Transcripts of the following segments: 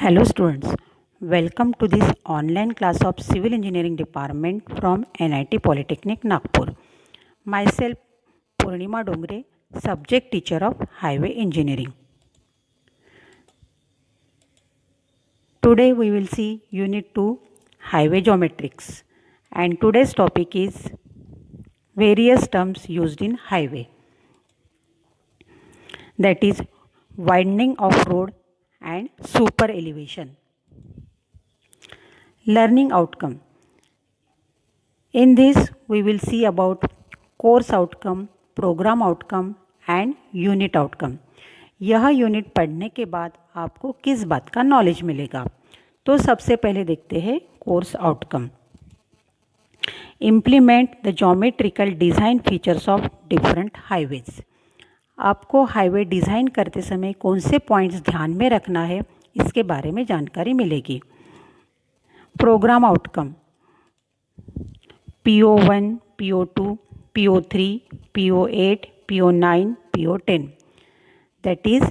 Hello students, welcome to this online class of Civil Engineering Department from NIT Polytechnic Nagpur. Myself Purnima Dongre, subject teacher of Highway Engineering. Today we will see Unit 2 Highway Geometrics, and today's topic is various terms used in highway, that is widening of road and super elevation. Learning outcome. In this, we will see about course outcome, program outcome and unit outcome. यह unit पढ़ने के बाद आपको किस बात का knowledge मिलेगा? तो सबसे पहले देखते हैं course outcome. Implement the geometrical design features of different highways. आपको हाईवे डिज़ाइन करते समय कौन से पॉइंट्स ध्यान में रखना है, इसके बारे में जानकारी मिलेगी. Programme outcome PO1, PO2, PO3, PO8, PO9, PO10. That is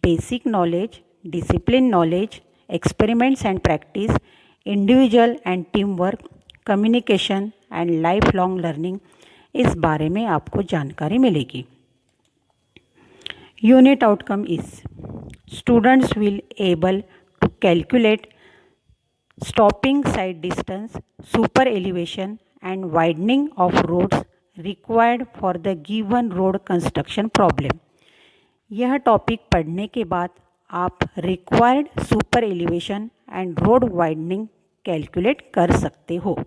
basic knowledge, discipline knowledge, experiments and practice, individual and teamwork, communication and lifelong learning. इस बारे में आपको जानकारी मिलेगी. Unit outcome is students will able to calculate stopping side distance, super elevation and widening of roads required for the given road construction problem. यह topic पढ़ने के बाद आप required super elevation and road widening calculate कर सकते हो.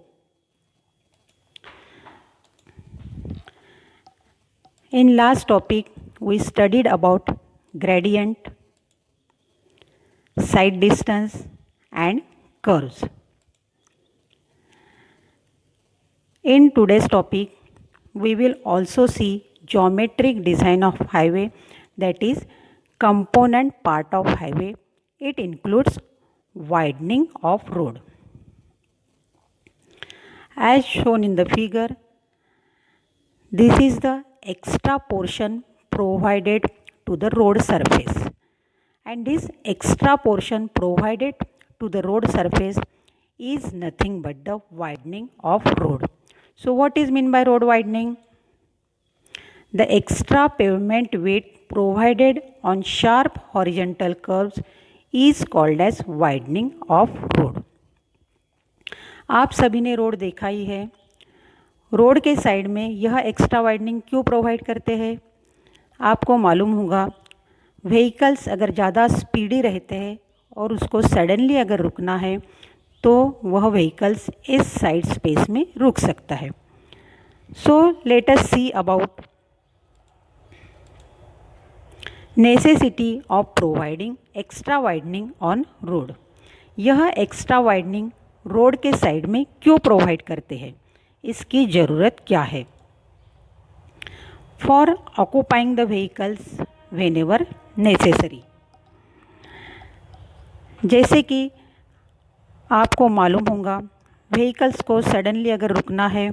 In last topic we studied about gradient, side distance and curves. In today's topic, we will also see geometric design of highway, that is component part of highway. It includes widening of road. As shown in the figure, this is the extra portion provided to the road surface, and this extra portion provided to the road surface is nothing but the widening of road. So what is meant by road widening? The extra pavement weight provided on sharp horizontal curves is called as widening of road. आप सभी ने road देखा ही है. Road के side में यह extra widening क्यों provide करते हैं? आपको मालूम होगा, व्हीकल्स अगर ज़्यादा स्पीडी रहते हैं और उसको सडनली अगर रुकना है तो वह व्हीकल्स इस साइड स्पेस में रुक सकता है. सो let us see about necessity of providing extra widening on road. यह एक्स्ट्रा वाइडनिंग रोड के साइड में क्यों प्रोवाइड करते हैं, इसकी ज़रूरत क्या है? For occupying the vehicles whenever necessary. जैसे कि आपको मालूम होगा, व्हीकल्स को सडनली अगर रुकना है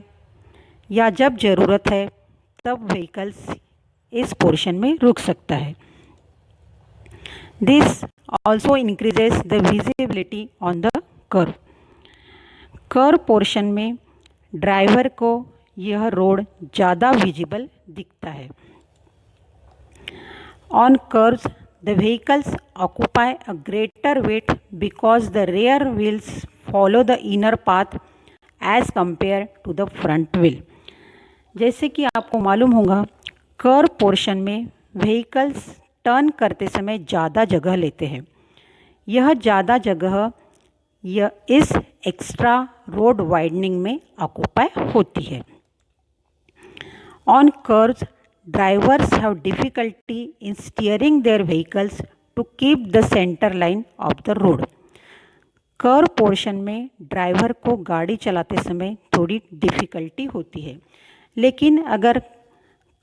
या जब ज़रूरत है तब व्हीकल्स इस पोर्शन में रुक सकता है. This also increases the visibility on the curve. Curve portion में ड्राइवर को यह रोड ज़्यादा विजिबल दिखता है. On curves the vehicles occupy a greater weight because the rear wheels follow the inner path as compared to the front wheel. जैसे कि आपको मालूम होगा, कर्व पोर्शन में व्हीकल्स टर्न करते समय ज़्यादा जगह लेते हैं. यह ज़्यादा जगह इस एक्स्ट्रा रोड वाइडनिंग में ऑक्यूपाई होती है. On curves, drivers have difficulty in steering their vehicles to keep the center line of the road. Curve portion में ड्राइवर को गाड़ी चलाते समय थोड़ी डिफ़िकल्टी होती है, लेकिन अगर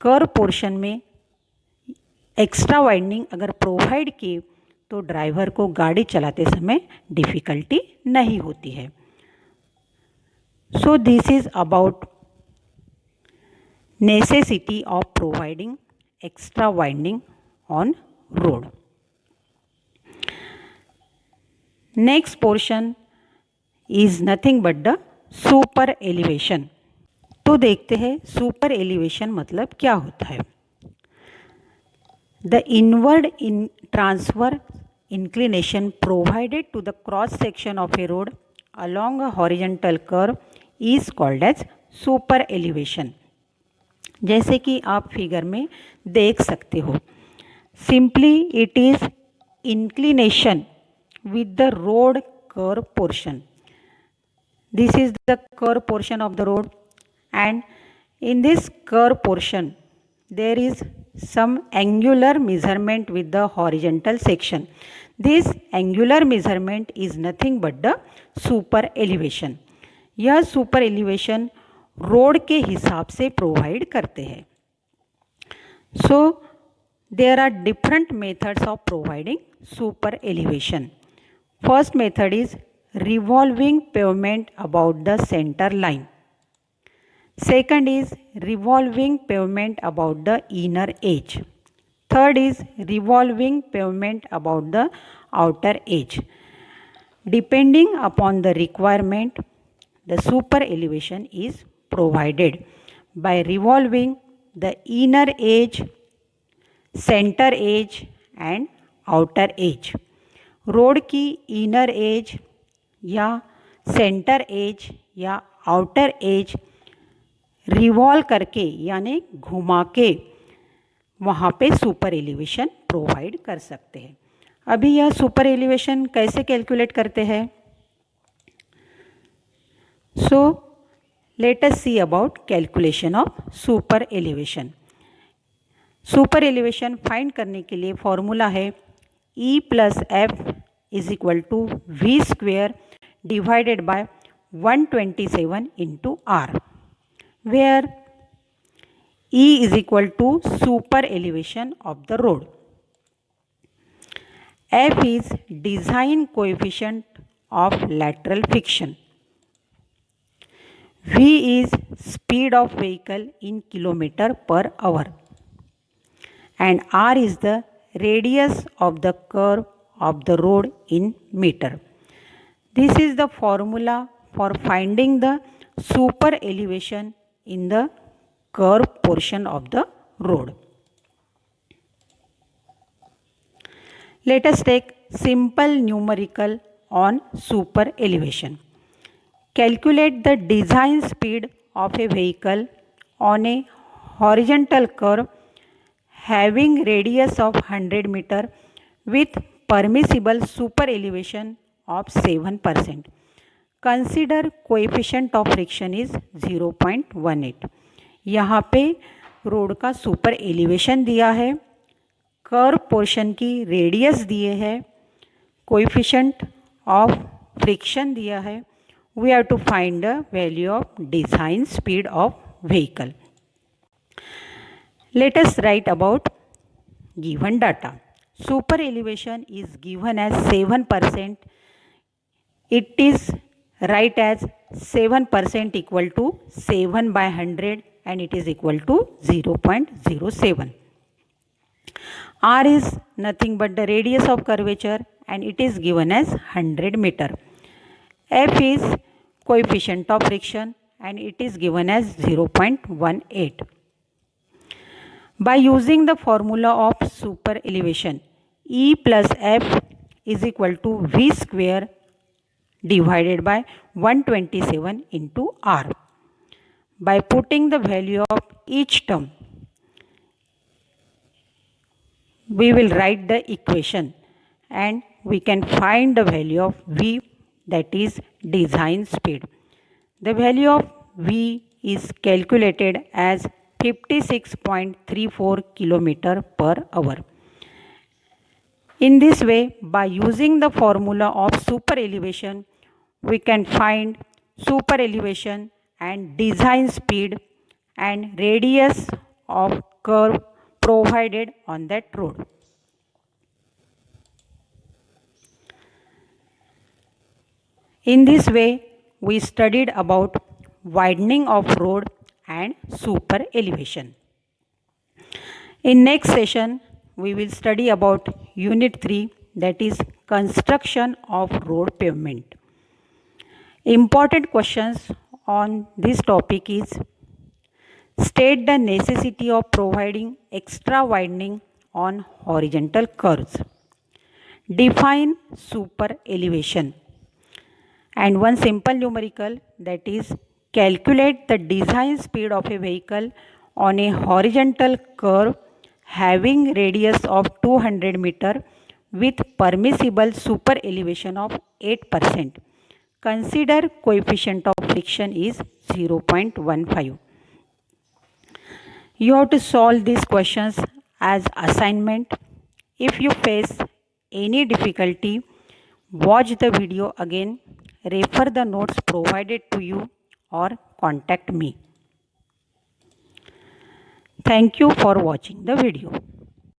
कर्व पोर्शन में एक्स्ट्रा वाइडनिंग अगर प्रोवाइड की तो ड्राइवर को गाड़ी चलाते समय डिफ़िकल्टी नहीं होती है. So this is about necessity of providing extra widening on road. Next portion is nothing but the super elevation. तो देखते हैं सुपर एलिवेशन मतलब क्या होता है। The inward in transfer inclination provided to the cross section of a road along a horizontal curve is called as super elevation। जैसे कि आप फिगर में देख सकते हो, simply it is inclination with the road curve portion। This is the curve portion of the road, and in this curve portion there is some angular measurement with the horizontal section। This angular measurement is nothing but the super elevation। यह super elevation road के हिसाब से provide करते हैं। So there are different methods of providing super elevation. First method is revolving pavement about the center line। Second is revolving pavement about the inner edge। Third is revolving pavement about the outer edge। Depending upon the requirement, the super elevation is provided by revolving the inner edge, center edge and outer edge। Road की inner as या centre as या outer as revolve करके यानी घुमा के वहाँ पे super elevation provide कर सकते हैं। अभी यह सुपर एलिवेशन कैसे कैलकुलेट करते हैं? So let us see about calculation of super elevation. Super elevation find करने के लिए फॉर्मूला है E plus F is equal to V square divided by 127 into R, where E is equal to super elevation of the road, F is design coefficient of lateral friction, V is speed of vehicle in kilometer per hour, and R is the radius of the curve of the road in meter. This is the formula for finding the super elevation in the curve portion of the road. Let us take simple numerical on super elevation. Calculate the design speed of a vehicle on a horizontal curve having radius of 100 meter with permissible super elevation of 7%. Consider coefficient of friction is 0.18। यहाँ पे road का super elevation दिया है, curve portion की radius दिए है, coefficient of friction दिया है। We have to find the value of design speed of vehicle. Let us write about given data. Super elevation is given as 7%। It is write as 7% equal to 7 by 100 and it is equal to 0.07. R is nothing but the radius of curvature and it is given as 100 meter. F is coefficient of friction and it is given as 0.18. By using the formula of super elevation, E plus F is equal to V square divided by 127 into R. By putting the value of each term, we will write the equation and we can find the value of V, that is design speed. The value of V is calculated as 56.34 km per hour. In this way, by using the formula of super elevation, we can find super elevation and design speed and radius of curve provided on that road. In this way, we studied about widening of road and super elevation. In next session, we will study about unit 3, that is construction of road pavement. Important questions on this topic is: state the necessity of providing extra widening on horizontal curves. Define super elevation. And one simple numerical, that is, calculate the design speed of a vehicle on a horizontal curve having radius of 200 meter with permissible super elevation of 8%. Consider coefficient of friction is 0.15. You have to solve these questions as assignment. If you face any difficulty, watch the video again, refer the notes provided to you, or contact me. Thank you for watching the video.